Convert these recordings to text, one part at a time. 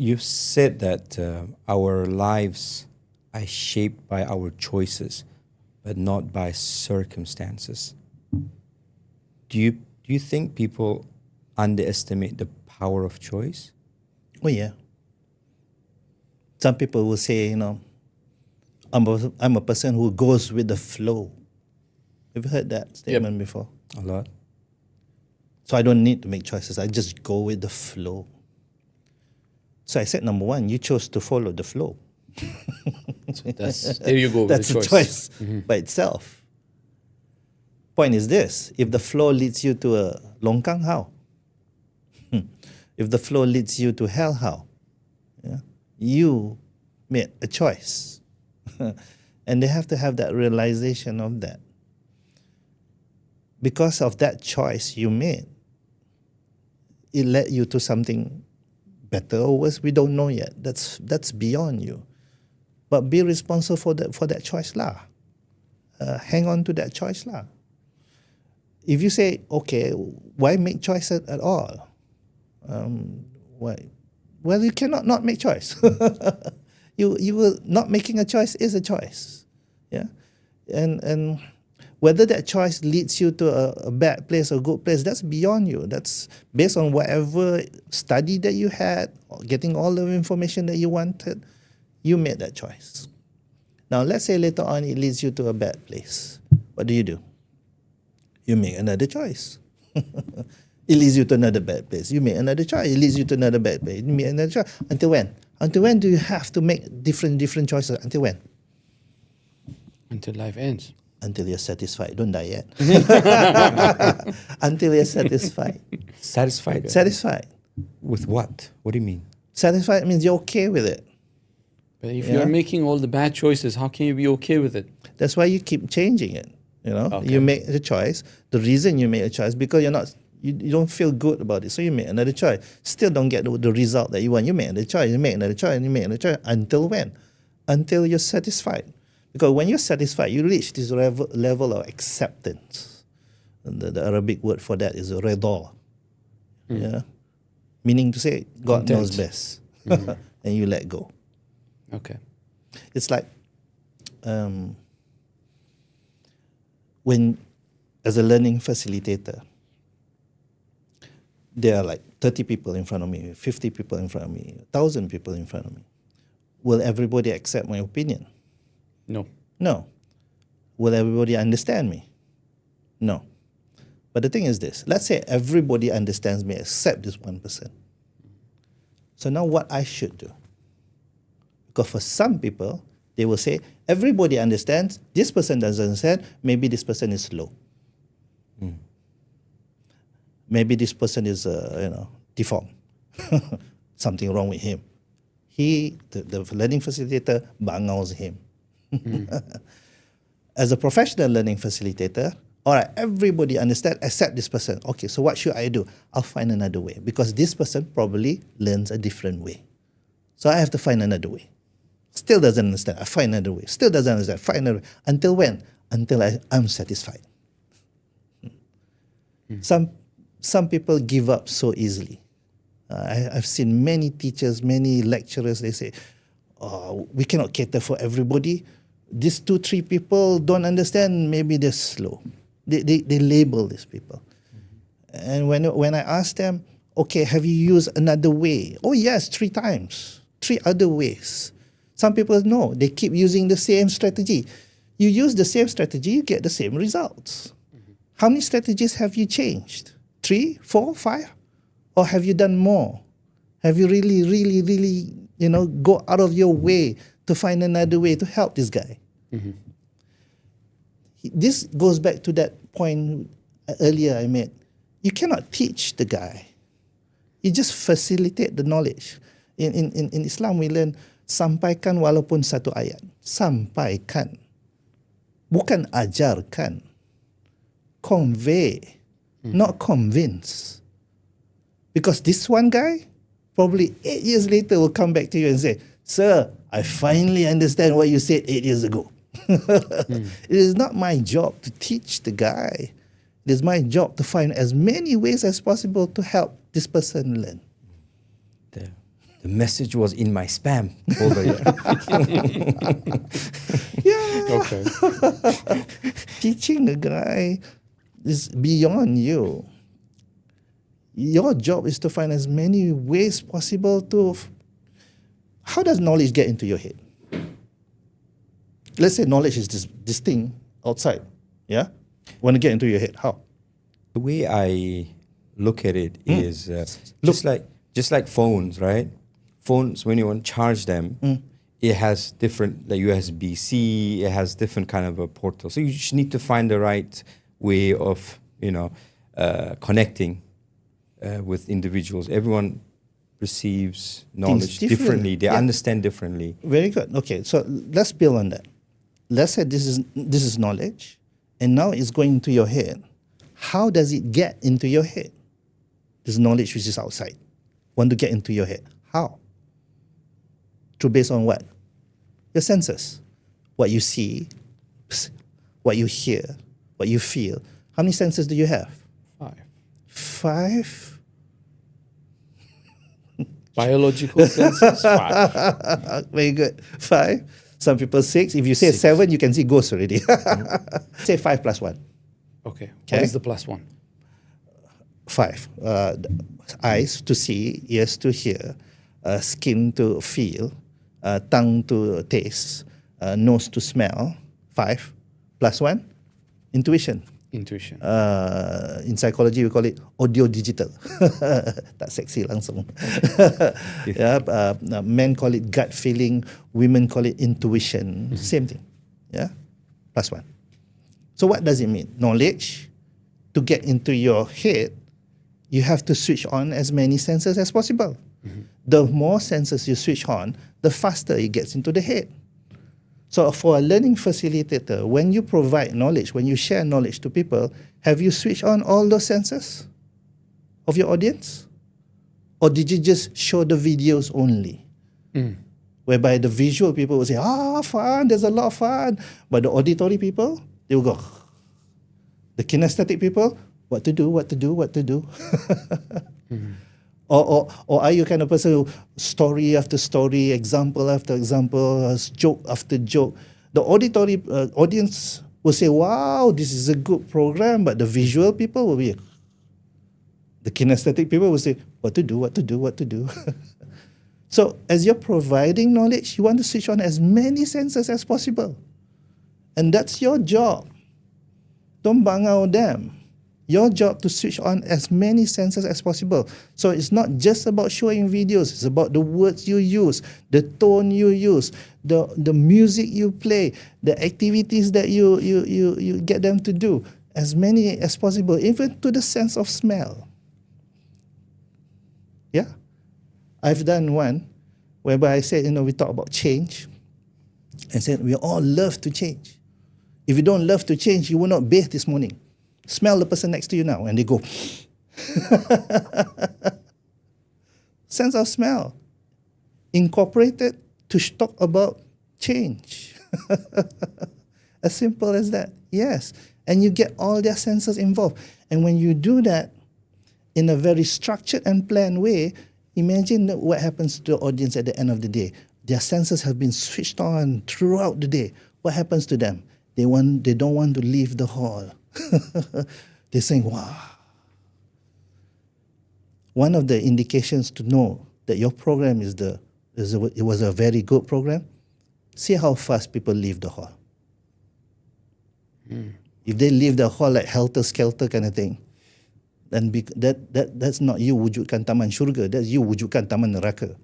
you've said that our lives are shaped by our choices, but not by circumstances. Do you think people underestimate the power of choice? Oh yeah. Some people will say, I'm a person who goes with the flow. Have you heard that statement before? A lot. So I don't need to make choices. I just go with the flow. So I said, number one, you chose to follow the flow. There you go. That's with the a choice by itself. Point is this: if the flow leads you to a longkang, how? If the flow leads you to hell, how? Yeah? You made a choice. And they have to have that realization of that. Because of that choice you made, it led you to something better or worse. We don't know yet. That's beyond you. But be responsible for that choice lah. Hang on to that choice lah. If you say, okay, why make choice at all? Why? Well, you cannot not make choice. You will not making a choice is a choice. Yeah, and whether that choice leads you to a bad place or good place, that's beyond you. That's based on whatever study that you had, getting all the information that you wanted. You made that choice. Now, let's say later on it leads you to a bad place. What do? You make another choice. It leads you to another bad place. You make another choice. It leads you to another bad place. You make another choice. Until when? Until when do you have to make different choices? Until when? Until life ends. Until you're satisfied. Don't die yet. Until you're satisfied. Satisfied? Satisfied. With what? What do you mean? Satisfied means you're okay with it. But if you're making all the bad choices, how can you be okay with it? That's why you keep changing it. Okay. You make the choice. The reason you make a choice because you don't feel good about it, so you make another choice. Still don't get the result that you want. You make another choice. You make another choice. You make another choice. Until when? Until you're satisfied. Because when you're satisfied, you reach this level of acceptance. The Arabic word for that is rida. Yeah, meaning to say God knows best, and you let go. Okay. It's like when, as a learning facilitator, there are like 30 people in front of me, 50 people in front of me, 1,000 people in front of me. Will everybody accept my opinion? No. No. Will everybody understand me? No. But the thing is this. Let's say everybody understands me except this one person. So now what I should do? Because for some people, they will say, everybody understands, this person doesn't understand, maybe this person is slow. Maybe this person is, deformed. Something wrong with him. The learning facilitator bangaus him. As a professional learning facilitator, all right, everybody understands except this person. Okay, so what should I do? I'll find another way because this person probably learns a different way. So I have to find another way. Still doesn't understand. I find another way. Still doesn't understand. Find another way. Until when? Until I'm satisfied. Some people give up so easily. I've seen many teachers, many lecturers, they say, we cannot cater for everybody. These 2-3 people don't understand, maybe they're slow. They label these people. And when I ask them, okay, have you used another way? Oh yes, 3 times. 3 other ways. Some people know, they keep using the same strategy. You use the same strategy, you get the same results. How many strategies have you changed? 3, 4, 5? Or have you done more? Have you really, really, really, go out of your way to find another way to help this guy? This goes back to that point earlier I made. You cannot teach the guy. You just facilitate the knowledge. In Islam, we learn, sampaikan walaupun 1 ayat. Sampaikan. Bukan ajarkan. Convey. Not convince. Because this one guy, probably 8 years later, will come back to you and say, sir, I finally understand what you said 8 years ago. It is not my job to teach the guy. It is my job to find as many ways as possible to help this person learn. the message was in my spam folder. Yeah. Okay. Teaching a guy is beyond you. Your job is to find as many ways possible to. How does knowledge get into your head? Let's say knowledge is this thing outside. Yeah? Want to get into your head. How? The way I look at it is just like phones, right? Phones, when you want to charge them, it has different, like USB-C, it has different kind of a portal. So you just need to find the right way of, connecting with individuals. Everyone receives knowledge differently. They understand differently. Very good. Okay, so let's build on that. Let's say this is knowledge, and now it's going into your head. How does it get into your head? This knowledge which is outside. Want to get into your head. How? Through based on what? Your senses. What you see, what you hear, what you feel. How many senses do you have? 5. 5? Biological senses, 5. Very good. 5. Some people 6. If you say 7, you can see ghosts already. Say 5 plus 1. Okay. Okay. What is the plus 1? 5. Eyes to see, ears to hear, skin to feel, tongue to taste, nose to smell. 5 plus 1, intuition. Intuition. In psychology, we call it audio digital. Tak sexy langsung. Men call it gut feeling, women call it intuition. Same thing. Yeah, plus 1. So what does it mean? Knowledge, to get into your head, you have to switch on as many senses as possible. The more senses you switch on, the faster it gets into the head. So for a learning facilitator, when you provide knowledge, when you share knowledge to people, have you switched on all those senses of your audience? Or did you just show the videos only? Whereby the visual people will say, fun, there's a lot of fun. But the auditory people, they will go. The kinesthetic people, what to do. Or are you kind of person who story after story, example after example, joke after joke? The auditory audience will say, wow, this is a good program, but the visual people will be, the kinesthetic people will say, what to do. So as you're providing knowledge, you want to switch on as many senses as possible. And that's your job. Don't bangau them. Your job to switch on as many senses as possible. So it's not just about showing videos. It's about the words you use, the tone you use, the music you play, the activities that you get them to do. As many as possible, even to the sense of smell. Yeah? I've done one whereby I said, we talk about change. I said, we all love to change. If you don't love to change, you will not bathe this morning. Smell the person next to you now, and they go. Sense of smell. Incorporated to talk about change. As simple as that. Yes. And you get all their senses involved. And when you do that in a very structured and planned way, imagine what happens to the audience at the end of the day. Their senses have been switched on throughout the day. What happens to them? They don't want to leave the hall. They're saying, wow. One of the indications to know that your program it was a very good program, see how fast people leave the hall. If they leave the hall like helter-skelter kind of thing, then that's not you wujudkan taman syurga, that's you wujudkan taman neraka.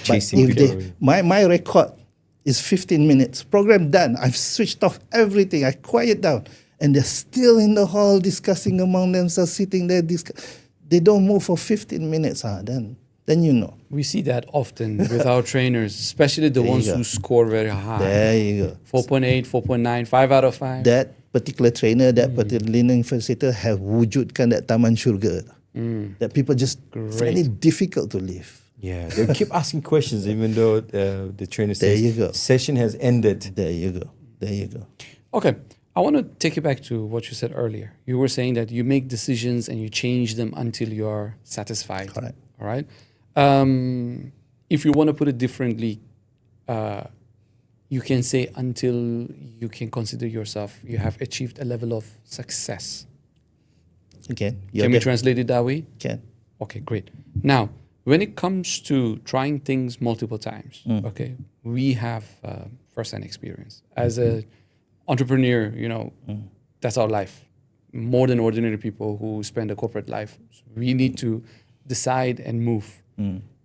Chasing people. My record is 15 minutes. Program done. I've switched off everything. I quiet down. And they're still in the hall discussing among themselves, sitting there. They don't move for 15 minutes. Then you know. We see that often with our trainers, especially the ones who score very high. There you go. 4.8, 4.9, 5 out of 5. That particular trainer, that particular learning facilitator have wujudkan that taman syurga. That people just find it difficult to live. Yeah, they keep asking questions even though the trainer There says you go. session has ended. There you go. Okay, I want to take you back to what you said earlier. You were saying that you make decisions and you change them until you are satisfied. Correct. All right. If you want to put it differently, you can say until you can consider yourself, you have achieved a level of success. Okay. Can we translate it that way? Can. Okay, great. Now, when it comes to trying things multiple times, okay, we have first-hand experience. As an entrepreneur, that's our life. More than ordinary people who spend a corporate life. So we need to decide and move.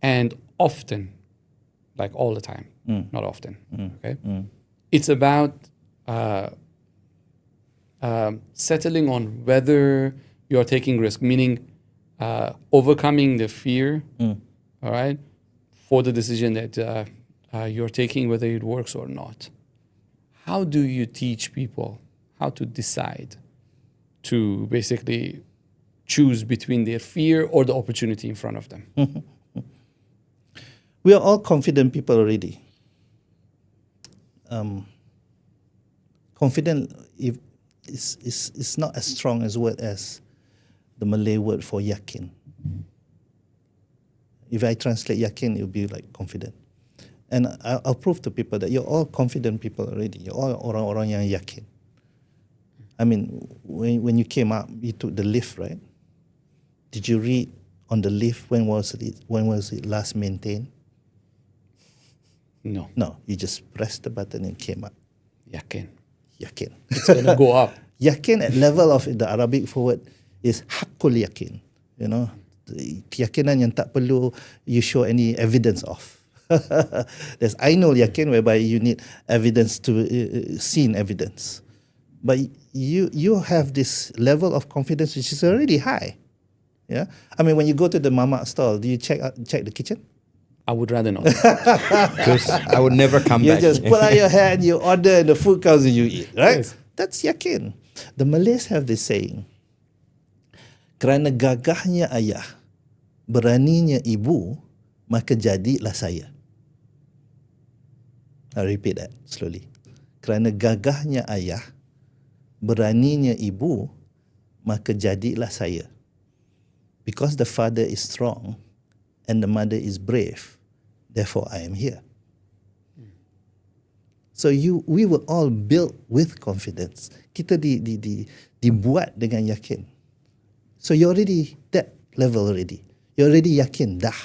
And often, like all the time, not often, okay? It's about settling on whether you're taking risk, meaning overcoming the fear, all right, for the decision that you're taking, whether it works or not. How do you teach people how to decide to basically choose between their fear or the opportunity in front of them? We are all confident people already. Confident is not as strong as word as the Malay word for yakin. If I translate yakin, it will be like confident. And I'll prove to people that you're all confident people already. You're all orang-orang yang yakin. I mean, when you came up, you took the lift, right? Did you read on the lift when was it last maintained? No. No, you just pressed the button and it came up. Yakin. Yakin. It's going to go up. Yakin at level of the Arabic word is hakul yakin. Keyakinan yang tak perlu you show any evidence of. There's ainul yakin, whereby you need evidence to seen evidence. But you have this level of confidence which is already high. Yeah, I mean, when you go to the mamak stall, do you check the kitchen? I would rather not. Because I would never come You back. just put out your hand, you order, and the food comes and you eat, right? Yes. That's yakin. The Malays have this saying, kerana gagahnya ayah, beraninya ibu, maka jadilah saya. I'll repeat that slowly. Kerana gagahnya ayah, beraninya ibu, maka jadilah saya. Because the father is strong and the mother is brave, therefore I am here. So we were all built with confidence. Kita dibuat dengan yakin. So you're already that level already. You're already yakin dah.